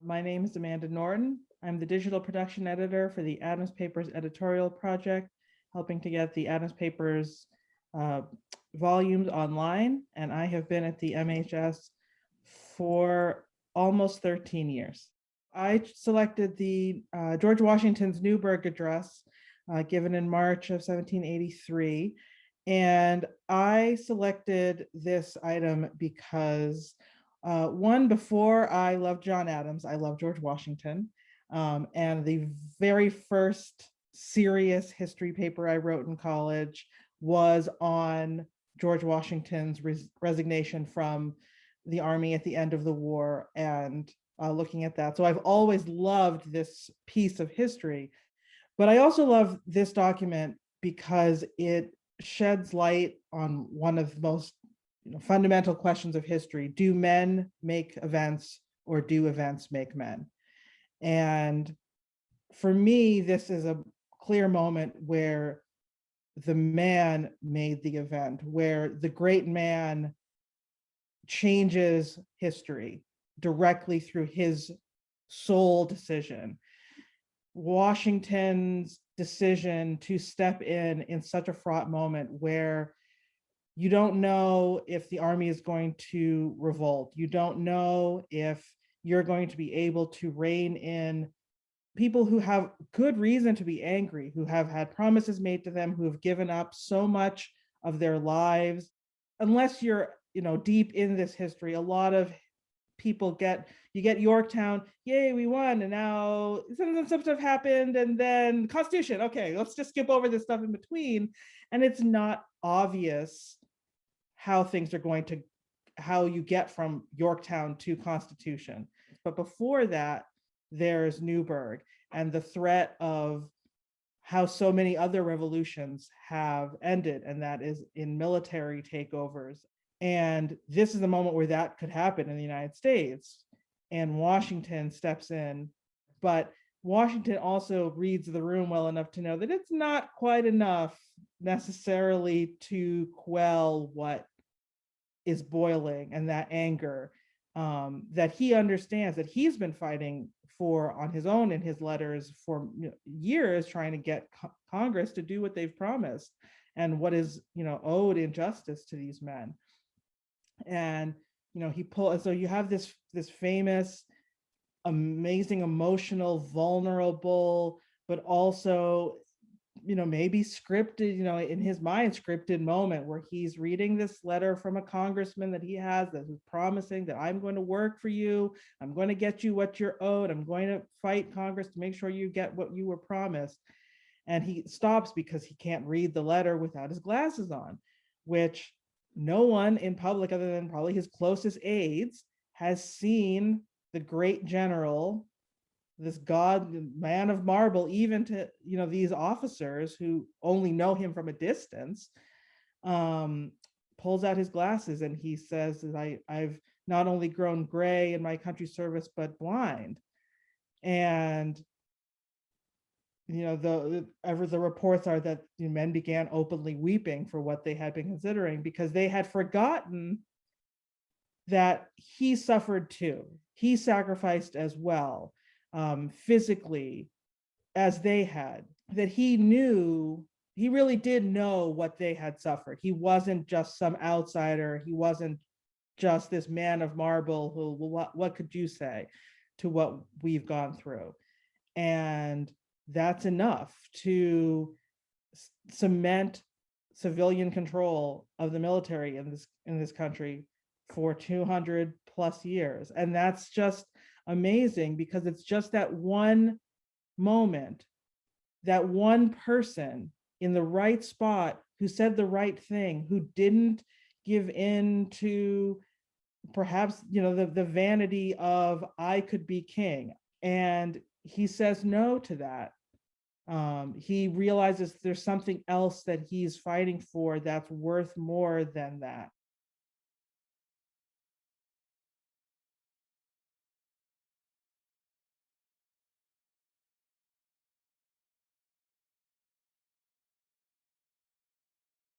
My name is Amanda Norton. I'm the digital production editor for the Adams Papers editorial project, helping to get the Adams Papers uh, volumes online. And I have been at the MHS for almost 13 years. I selected the George Washington's Newburgh address given in March of 1783. And I selected this item because one, before I loved John Adams, I loved George Washington. And the very first serious history paper I wrote in college was on George Washington's resignation from the army at the end of the war and looking at that. So I've always loved this piece of history. But I also love this document because it sheds light on one of the most fundamental questions of history. Do men make events or do events make men? And for me, this is a clear moment where the man made the event, where the great man changes history directly through his sole decision. Washington's decision to step in such a fraught moment where you don't know if the army is going to revolt. You don't know if you're going to be able to rein in people who have good reason to be angry, who have had promises made to them, who have given up so much of their lives. Unless you're, deep in this history, a lot of people get Yorktown, yay, we won, and now some stuff happened, and then Constitution. Okay, let's just skip over this stuff in between, and it's not obvious how things are going to, how you get from Yorktown to Constitution. But before that, there's Newburgh and the threat of how so many other revolutions have ended, and that is in military takeovers. And this is the moment where that could happen in the United States. And Washington steps in, but Washington also reads the room well enough to know that it's not quite enough necessarily to quell what is boiling and that anger that he understands that he's been fighting for on his own in his letters for years, trying to get Congress to do what they've promised and what is owed in justice to these men. And he pulled, so you have this famous, amazing, emotional, vulnerable, but also maybe scripted, in his mind, scripted moment where he's reading this letter from a congressman that he has that is promising that I'm going to work for you, I'm going to get you what you're owed, I'm going to fight Congress to make sure you get what you were promised. And he stops because he can't read the letter without his glasses on, which no one in public other than probably his closest aides has seen the great general, this god, man of marble, even to these officers who only know him from a distance, pulls out his glasses and he says that I've not only grown gray in my country's service but blind. And the reports are that men began openly weeping for what they had been considering, because they had forgotten that he suffered too. He sacrificed as well, physically, as they had, that he knew, he really did know what they had suffered. He wasn't just some outsider. He wasn't just this man of marble who, what could you say to what we've gone through? And that's enough to cement civilian control of the military in this country for 200 plus years. And that's just amazing, because it's just that one moment, that one person in the right spot who said the right thing, who didn't give in to perhaps the vanity of I could be king. And he says no to that. He realizes there's something else that he's fighting for that's worth more than that.